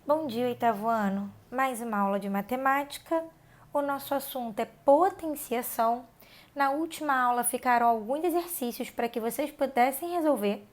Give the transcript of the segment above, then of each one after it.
Bom dia, oitavo ano. Mais uma aula de matemática. O nosso assunto é potenciação. Na última aula ficaram alguns exercícios para que vocês pudessem resolver.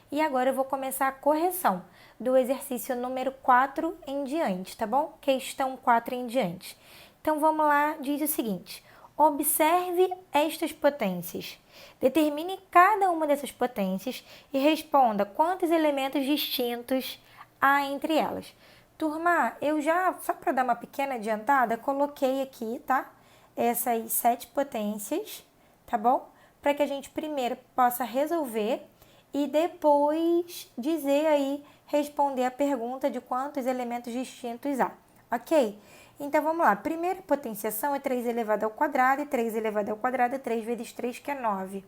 E agora eu vou começar a correção do exercício número 4 em diante, tá bom? Questão 4 em diante. Então vamos lá, diz o seguinte: observe estas potências. Determine cada uma dessas potências e responda quantos elementos distintos há entre elas. Turma, eu já, só para dar uma pequena adiantada, coloquei aqui, tá? Essas 7 potências, tá bom? Para que a gente primeiro possa resolver e depois dizer aí, responder a pergunta de quantos elementos distintos há, ok? Então vamos lá, primeira potenciação é 3 elevado ao quadrado, e 3 elevado ao quadrado é 3 vezes 3, que é 9.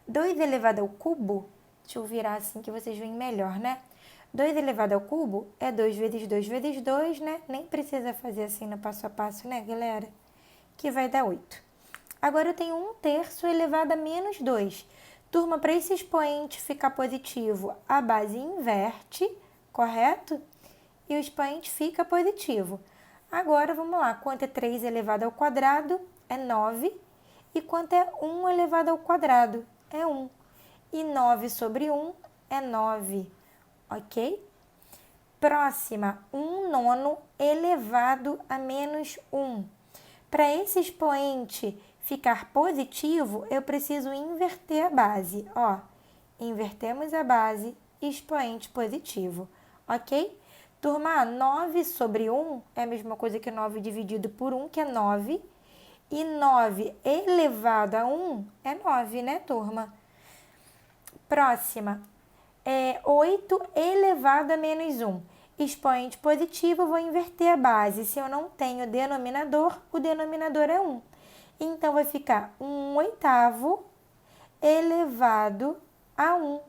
2 elevado ao cubo, deixa eu virar assim que vocês veem melhor, né? 2 elevado ao cubo é 2 vezes 2 vezes 2, né? Nem precisa fazer assim no passo a passo, né, galera? Que vai dar 8. Agora eu tenho 1/3 elevado a menos 2. Turma, para esse expoente ficar positivo, a base inverte, correto? E o expoente fica positivo. Agora, vamos lá. Quanto é 3 elevado ao quadrado? É 9. E quanto é 1 elevado ao quadrado? É 1. E 9 sobre 1 é 9. Ok? Próxima, 1/9 elevado a menos 1. Para esse expoente ficar positivo, eu preciso inverter a base. Ó, invertemos a base, expoente positivo. Ok? Turma, 9 sobre 1 é a mesma coisa que 9 dividido por 1, que é 9. E 9 elevado a 1 é 9, né, turma? Próxima, é 8 elevado a menos 1. Expoente positivo, eu vou inverter a base. Se eu não tenho denominador, o denominador é 1. Então, vai ficar 1/8 elevado a 1,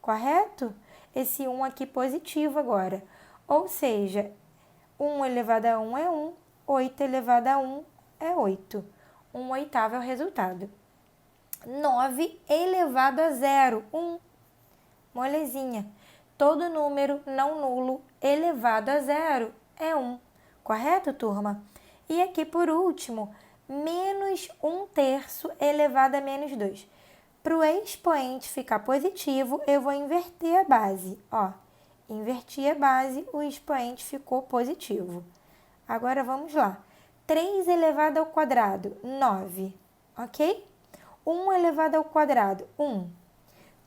correto? Esse 1 aqui positivo agora. Ou seja, 1 elevado a 1 é 1, 8 elevado a 1 é 8. 1/8 é o resultado. 9 elevado a 0, 1. Molezinha. Todo número não nulo elevado a 0 é 1. Correto, turma? E aqui, por último, menos 1/3 elevado a menos 2. Para o expoente ficar positivo, eu vou inverter a base. Ó, inverti a base, o expoente ficou positivo. Agora, vamos lá. 3 elevado ao quadrado, 9. Ok? 1 elevado ao quadrado, 1.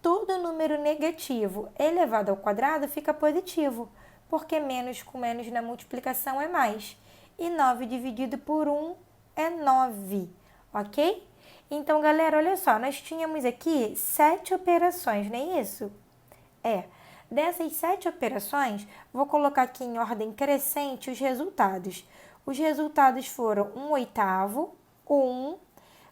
Todo número negativo elevado ao quadrado fica positivo, porque menos com menos na multiplicação é mais. E 9 dividido por 1 é 9, ok? Então, galera, olha só, nós tínhamos aqui 7 operações, não é isso? É. Dessas 7 operações, vou colocar aqui em ordem crescente os resultados. Os resultados foram 1/8, 1,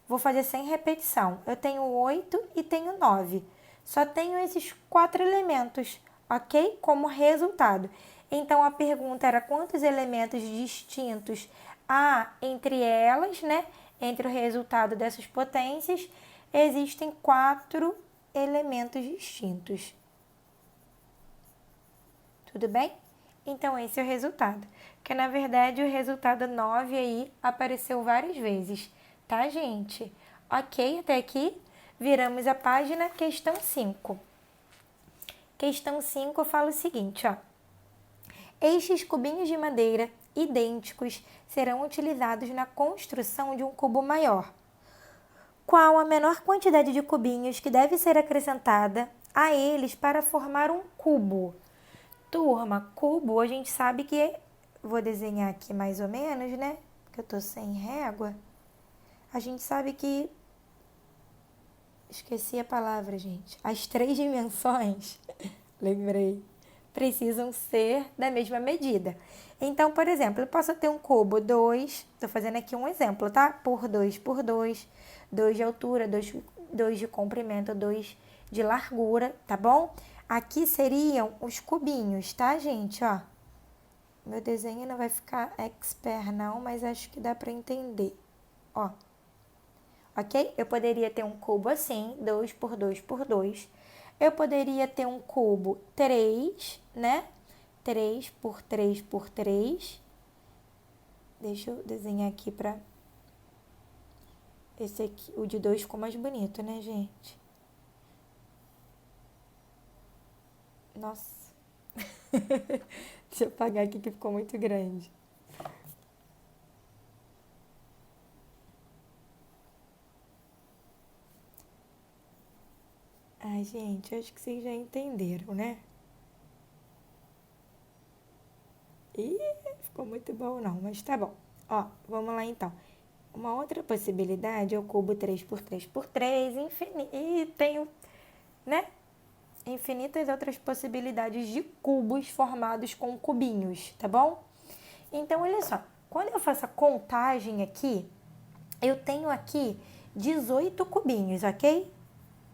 vou fazer sem repetição. Eu tenho 8 e tenho 9. Só tenho esses 4 elementos, ok? Como resultado. Então, a pergunta era quantos elementos distintos há entre elas, né? Entre o resultado dessas potências, existem 4 elementos distintos. Tudo bem? Então, esse é o resultado. Que, na verdade, o resultado 9 aí apareceu várias vezes, tá, gente? Ok, até aqui? Viramos a página, questão 5. Questão 5 fala o seguinte, ó. Estes cubinhos de madeira idênticos serão utilizados na construção de um cubo maior. Qual a menor quantidade de cubinhos que deve ser acrescentada a eles para formar um cubo? Turma, cubo a gente sabe que é... Vou desenhar aqui mais ou menos, né? Porque eu tô sem régua. A gente sabe que... Esqueci a palavra, gente. As 3 dimensões, lembrei, precisam ser da mesma medida. Então, por exemplo, eu posso ter um cubo 2, estou fazendo aqui um exemplo, tá? Por 2 por 2, 2 de altura, 2 de comprimento, 2 de largura, tá bom? Aqui seriam os cubinhos, tá, gente? Ó, meu desenho não vai ficar expert não, mas acho que dá para entender. Ó, ok? Eu poderia ter um cubo assim, 2 por 2 por 2. Eu poderia ter um cubo 3, né? 3 por 3 por 3. Deixa eu desenhar aqui para... Esse aqui, o de 2 ficou mais bonito, né, gente? Nossa. Deixa eu apagar aqui que ficou muito grande. Ai, gente, acho que vocês já entenderam, né? Ih, ficou muito bom não, mas tá bom. Ó, vamos lá então. Uma outra possibilidade é o cubo 3 por 3 por 3, e tenho, né? Infinitas outras possibilidades de cubos formados com cubinhos, tá bom? Então, olha só, quando eu faço a contagem aqui, eu tenho aqui 18 cubinhos, ok?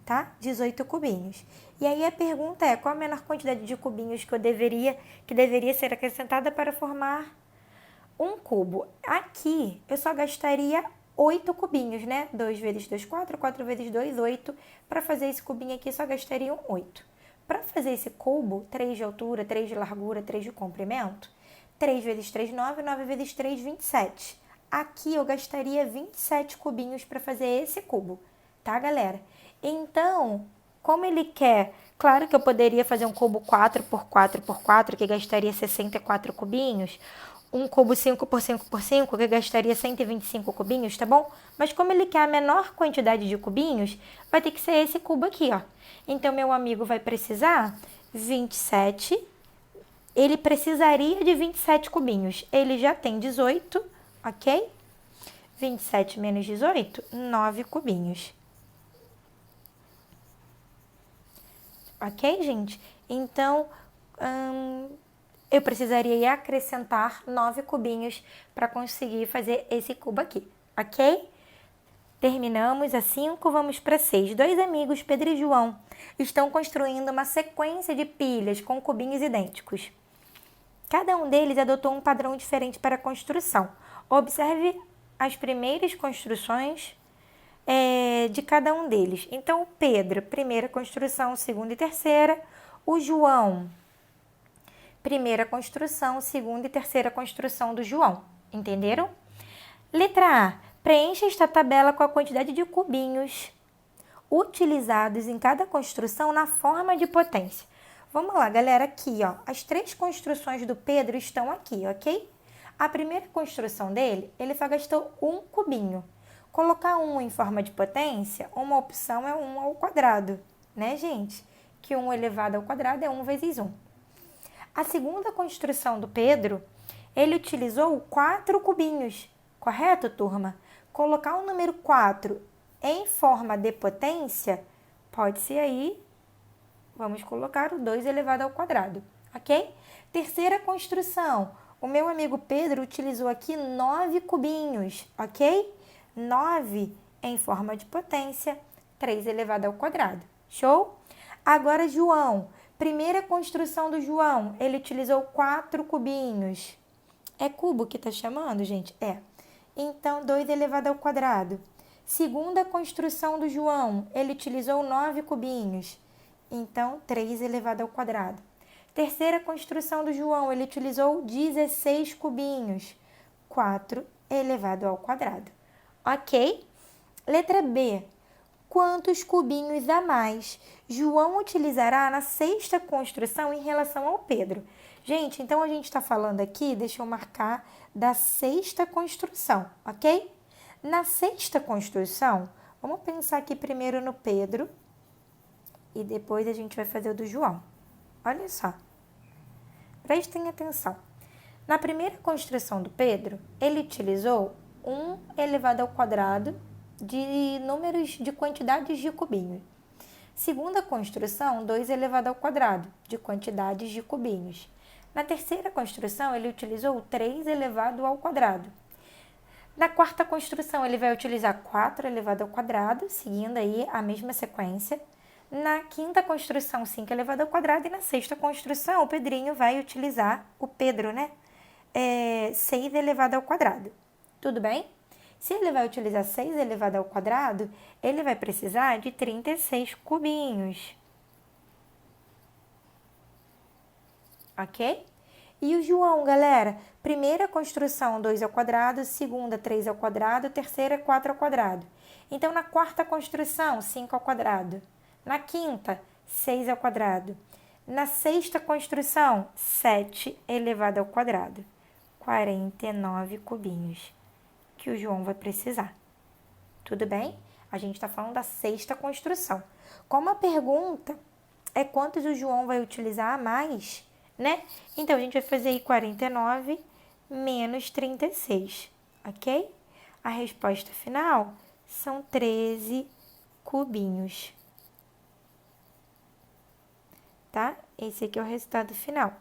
Tá? 18 cubinhos. E aí a pergunta é, qual a menor quantidade de cubinhos que deveria ser acrescentada para formar um cubo? Aqui, eu só gastaria 8 cubinhos, né? 2 vezes 2, 4, 4 vezes 2, 8. Para fazer esse cubinho aqui, só gastariam 8. Para fazer esse cubo, 3 de altura, 3 de largura, 3 de comprimento, 3 vezes 3, 9, 9 vezes 3, 27. Aqui eu gastaria 27 cubinhos para fazer esse cubo, tá, galera? Então, como ele quer... Claro que eu poderia fazer um cubo 4 por 4 por 4, que gastaria 64 cubinhos. Um cubo 5 por 5 por 5, que gastaria 125 cubinhos, tá bom? Mas como ele quer a menor quantidade de cubinhos, vai ter que ser esse cubo aqui, ó. Então, meu amigo vai precisar 27. Ele precisaria de 27 cubinhos. Ele já tem 18, ok? 27 menos 18, 9 cubinhos. Ok, gente? Então, eu precisaria acrescentar 9 cubinhos para conseguir fazer esse cubo aqui, ok? Terminamos a 5, vamos para 6. Dois amigos, Pedro e João, estão construindo uma sequência de pilhas com cubinhos idênticos. Cada um deles adotou um padrão diferente para a construção. Observe as primeiras construções de cada um deles. Então, o Pedro, primeira construção, segunda e terceira. O João, primeira construção, segunda e terceira construção do João. Entenderam? Letra A. Preencha esta tabela com a quantidade de cubinhos utilizados em cada construção na forma de potência. Vamos lá, galera, aqui, ó. As 3 construções do Pedro estão aqui, ok? A primeira construção dele, ele só gastou 1 cubinho. Colocar 1 em forma de potência, uma opção é 1 ao quadrado, né, gente? Que 1 elevado ao quadrado é 1 vezes 1. A segunda construção do Pedro, ele utilizou 4 cubinhos, correto, turma? Colocar o número 4 em forma de potência, pode ser aí, vamos colocar o 2 elevado ao quadrado, ok? Terceira construção, o meu amigo Pedro utilizou aqui 9 cubinhos, ok? 9 em forma de potência, 3 elevado ao quadrado. Show? Agora, João. Primeira construção do João, ele utilizou 4 cubinhos. É cubo que tá chamando, gente? É. Então, 2 elevado ao quadrado. Segunda construção do João, ele utilizou 9 cubinhos. Então, 3 elevado ao quadrado. Terceira construção do João, ele utilizou 16 cubinhos. 4 elevado ao quadrado. Ok? Letra B. Quantos cubinhos a mais João utilizará na sexta construção em relação ao Pedro? Gente, então a gente está falando aqui, deixa eu marcar, da sexta construção, ok? Na sexta construção, vamos pensar aqui primeiro no Pedro e depois a gente vai fazer o do João. Olha só. Prestem atenção. Na primeira construção do Pedro, ele utilizou 1 elevado ao quadrado de números de quantidades de cubinhos. Segunda construção, 2 elevado ao quadrado de quantidades de cubinhos. Na terceira construção, ele utilizou 3 elevado ao quadrado. Na quarta construção, ele vai utilizar 4 elevado ao quadrado, seguindo aí a mesma sequência. Na quinta construção, 5 elevado ao quadrado. E na sexta construção, o Pedrinho vai utilizar, o Pedro, né? 6 elevado ao quadrado. Tudo bem? Se ele vai utilizar 6 elevado ao quadrado, ele vai precisar de 36 cubinhos. Ok? E o João, galera? Primeira construção, 2 ao quadrado. Segunda, 3 ao quadrado. Terceira, 4 ao quadrado. Então, na quarta construção, 5 ao quadrado. Na quinta, 6 ao quadrado. Na sexta construção, 7 elevado ao quadrado. 49 cubinhos que o João vai precisar. Tudo bem? A gente está falando da sexta construção. Como a pergunta é quantos o João vai utilizar a mais, né? Então, a gente vai fazer aí 49 menos 36, ok? A resposta final são 13 cubinhos. Tá? Esse aqui é o resultado final.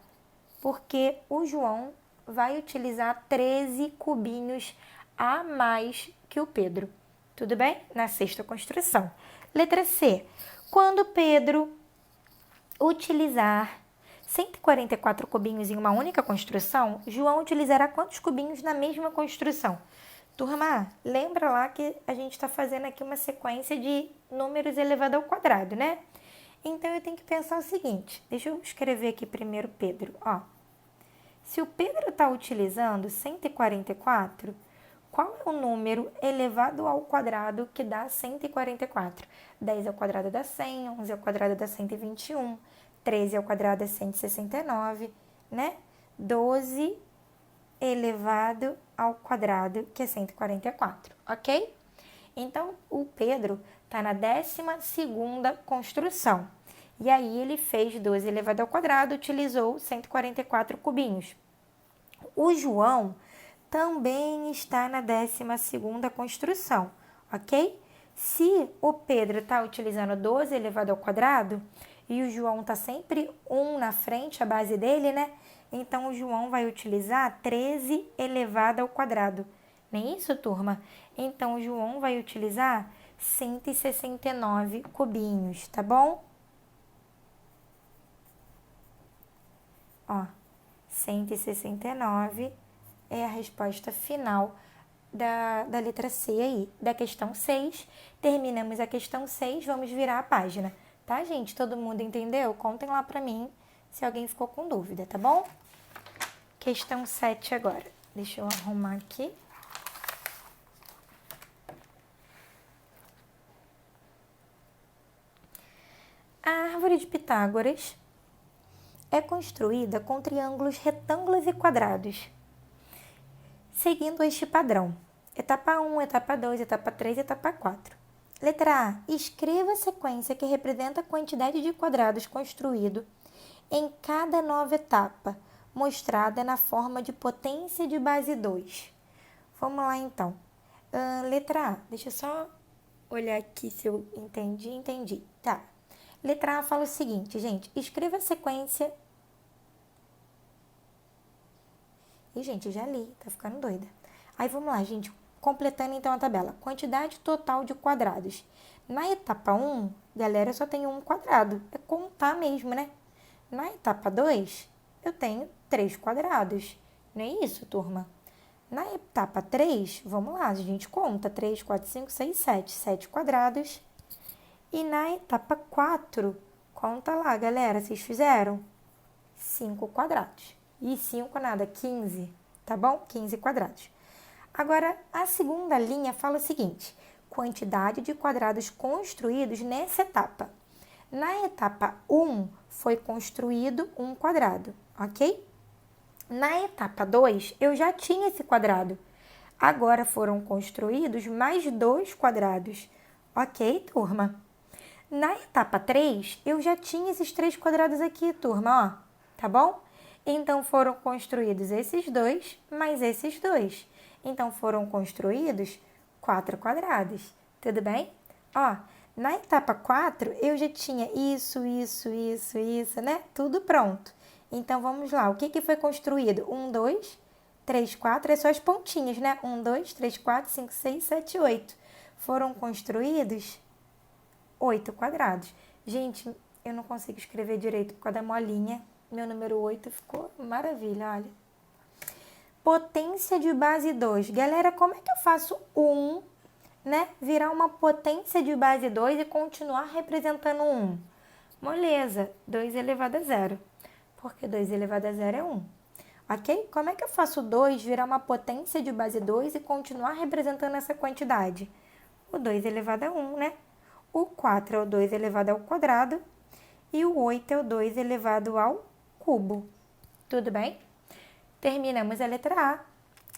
Porque o João vai utilizar 13 cubinhos a mais que o Pedro. Tudo bem? Na sexta construção. Letra C. Quando Pedro utilizar 144 cubinhos em uma única construção, João utilizará quantos cubinhos na mesma construção? Turma, lembra lá que a gente está fazendo aqui uma sequência de números elevado ao quadrado, né? Então, eu tenho que pensar o seguinte. Deixa eu escrever aqui primeiro Pedro. Ó, se o Pedro está utilizando 144, qual é o número elevado ao quadrado que dá 144? 10 ao quadrado dá 100, 11 ao quadrado dá 121, 13 ao quadrado é 169, né? 12 elevado ao quadrado, que é 144, ok? Então, o Pedro está na 12ª construção. E aí, ele fez 12 elevado ao quadrado, utilizou 144 cubinhos. O João também está na 12ª construção, ok? Se o Pedro está utilizando 12 elevado ao quadrado e o João está sempre 1 na frente, a base dele, né? Então, o João vai utilizar 13 elevado ao quadrado. Nem isso, turma? Então, o João vai utilizar 169 cubinhos, tá bom? Ó, 169 é a resposta final da letra C aí, da questão 6. Terminamos a questão 6, vamos virar a página. Tá, gente? Todo mundo entendeu? Contem lá pra mim se alguém ficou com dúvida, tá bom? Questão 7 agora. Deixa eu arrumar aqui. A árvore de Pitágoras é construída com triângulos retângulos e quadrados, seguindo este padrão. Etapa 1, etapa 2, etapa 3, etapa 4. Letra A. Escreva a sequência que representa a quantidade de quadrados construído em cada nova etapa, mostrada na forma de potência de base 2. Vamos lá, então. Letra A. Deixa eu só olhar aqui se eu entendi. Entendi. Tá. Letra A fala o seguinte, gente. Escreva a sequência... Ih, gente, já li. Tá ficando doida. Aí, vamos lá, gente. Completando, então, a tabela. Quantidade total de quadrados. Na etapa 1, galera, só tem um quadrado. É contar mesmo, né? Na etapa 2, eu tenho 3 quadrados. Não é isso, turma? Na etapa 3, vamos lá, a gente conta. 3, 4, 5, 6, 7. 7 quadrados. E na etapa 4, conta lá, galera, vocês fizeram? 5 quadrados. E 5 nada, 15, tá bom? 15 quadrados. Agora, a segunda linha fala o seguinte: quantidade de quadrados construídos nessa etapa. Na etapa 1, foi construído um quadrado, ok? Na etapa 2, eu já tinha esse quadrado. Agora foram construídos mais 2 quadrados, ok, turma? Na etapa 3, eu já tinha esses 3 quadrados aqui, turma, ó, tá bom? Então, foram construídos esses 2 mais esses 2. Então, foram construídos 4 quadrados, tudo bem? Ó, na etapa 4, eu já tinha isso, né? Tudo pronto. Então, vamos lá. O que foi construído? 1, 2, 3, 4. É só as pontinhas, né? 1, 2, 3, 4, 5, 6, 7, 8. Foram construídos 8 quadrados. Gente, eu não consigo escrever direito por causa da molinha. Meu número 8 ficou maravilha, olha. Potência de base 2. Galera, como é que eu faço 1, né, virar uma potência de base 2 e continuar representando 1? Moleza, 2 elevado a 0. Porque 2 elevado a 0 é 1. ok? Como é que eu faço 2 virar uma potência de base 2 e continuar representando essa quantidade? O 2 elevado a 1, né? O 4 é o 2 elevado ao quadrado e o 8 é o 2 elevado ao cubo. Tudo bem? Terminamos a letra A.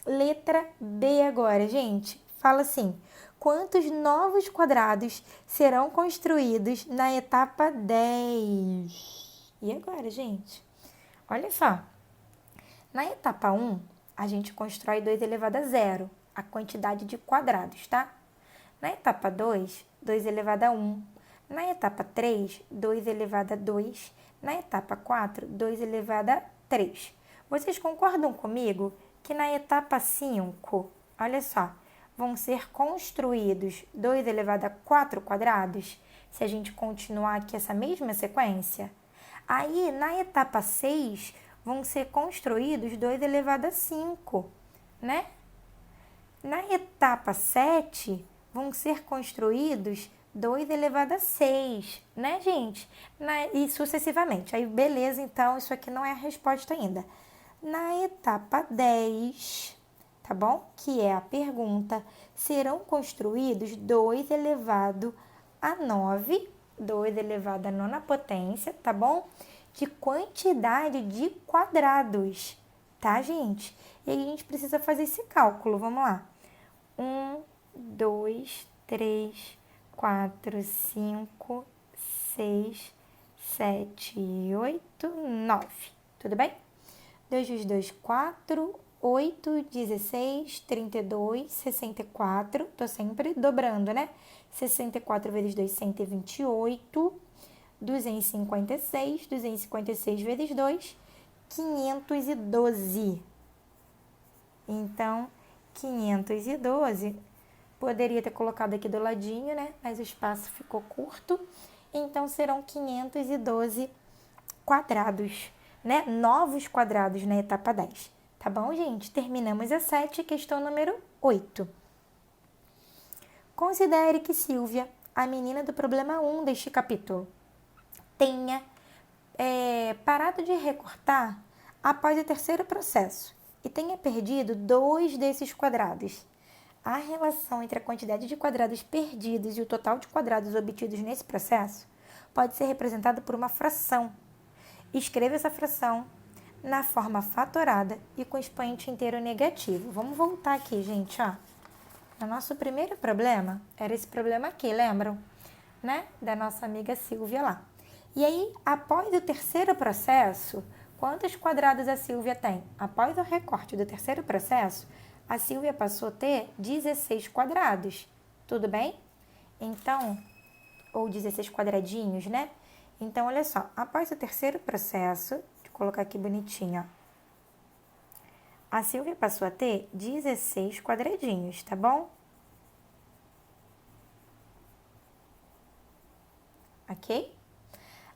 Letra B agora, gente. Fala assim: quantos novos quadrados serão construídos na etapa 10? E agora, gente? Olha só. Na etapa 1, a gente constrói 2 elevado a zero, a quantidade de quadrados, tá? Na etapa 2, 2 elevado a 1. Na etapa 3, 2 elevado a 2. Na etapa 4, 2 elevado a 3. Vocês concordam comigo que na etapa 5, olha só, vão ser construídos 2 elevado a 4 quadrados, se a gente continuar aqui essa mesma sequência? Aí, na etapa 6, vão ser construídos 2 elevado a 5, né? Na etapa 7, vão ser construídos 2 elevado a 6, né, gente? E sucessivamente. Aí, beleza, então, isso aqui não é a resposta ainda. Na etapa 10, tá bom? Que é a pergunta, serão construídos 2 elevado a 9, 2 elevado à nona potência, tá bom? De quantidade de quadrados, tá, gente? E aí a gente precisa fazer esse cálculo, vamos lá. 1, 2, 3, 4, 5, 6, 7, 8, 9. Tudo bem? 2 vezes 2, 4, 8, 16, 32, 64. Tô sempre dobrando, né? 64 vezes 2, 128. 256. 256 vezes 2, 512. Então, 512, poderia ter colocado aqui do ladinho, né? Mas o espaço ficou curto. Então, serão 512 quadrados, né? Novos quadrados na etapa 10. Tá bom, gente? Terminamos a 7, questão número 8. Considere que Silvia, a menina do problema 1 deste capítulo, tenha parado de recortar após o terceiro processo e tenha perdido 2 desses quadrados. A relação entre a quantidade de quadrados perdidos e o total de quadrados obtidos nesse processo pode ser representada por uma fração. Escreva essa fração na forma fatorada e com expoente inteiro negativo. Vamos voltar aqui, gente, ó. No nosso primeiro problema, era esse problema aqui, lembram? Né? Da nossa amiga Silvia lá. E aí, após o terceiro processo, quantos quadrados a Silvia tem? Após o recorte do terceiro processo, a Silvia passou a ter 16 quadrados. Tudo bem? Então, ou 16 quadradinhos, né? Então, olha só, após o terceiro processo, vou colocar aqui bonitinho, ó, a Silvia passou a ter 16 quadradinhos, tá bom? Ok?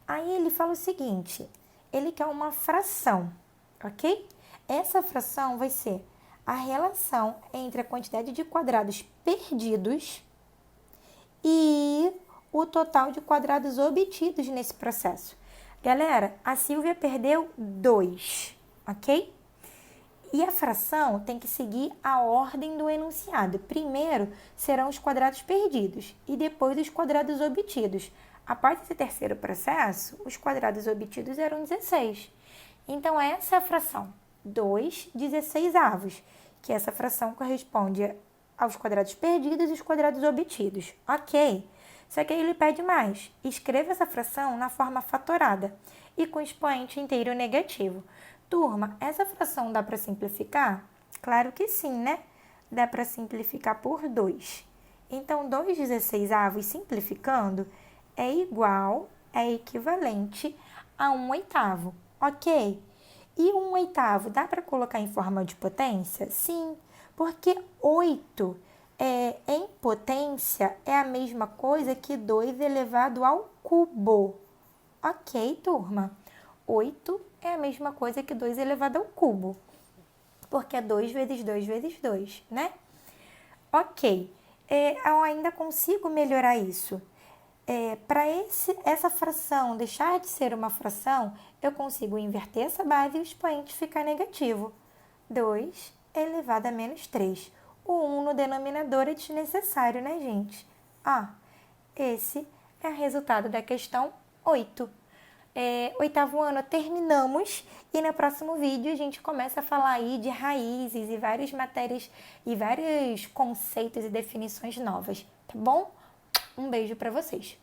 Aí ele fala o seguinte, ele quer uma fração, ok? Essa fração vai ser a relação entre a quantidade de quadrados perdidos e o total de quadrados obtidos nesse processo. Galera, a Silvia perdeu 2, ok? E a fração tem que seguir a ordem do enunciado. Primeiro serão os quadrados perdidos e depois os quadrados obtidos. Após esse terceiro processo, os quadrados obtidos eram 16. Então, essa é a fração 2/16avos, que essa fração corresponde aos quadrados perdidos e os quadrados obtidos. Ok. Só que aí ele pede mais. Escreva essa fração na forma fatorada e com expoente inteiro negativo. Turma, essa fração dá para simplificar? Claro que sim, né? Dá para simplificar por 2. Então, 2/16avos simplificando é igual, é equivalente a 1/8, ok? E 1/8 dá para colocar em forma de potência? Sim, porque 8 em potência é a mesma coisa que 2 elevado ao cubo. Ok, turma? 8 é a mesma coisa que 2 elevado ao cubo, porque é 2 vezes 2 vezes 2, né? Ok, eu ainda consigo melhorar isso. Para essa fração deixar de ser uma fração, eu consigo inverter essa base e o expoente ficar negativo. 2 elevado a menos 3. O 1 no denominador é desnecessário, né, gente? Esse é o resultado da questão 8. Oitavo ano terminamos e no próximo vídeo a gente começa a falar aí de raízes e várias matérias e vários conceitos e definições novas, tá bom? Um beijo para vocês.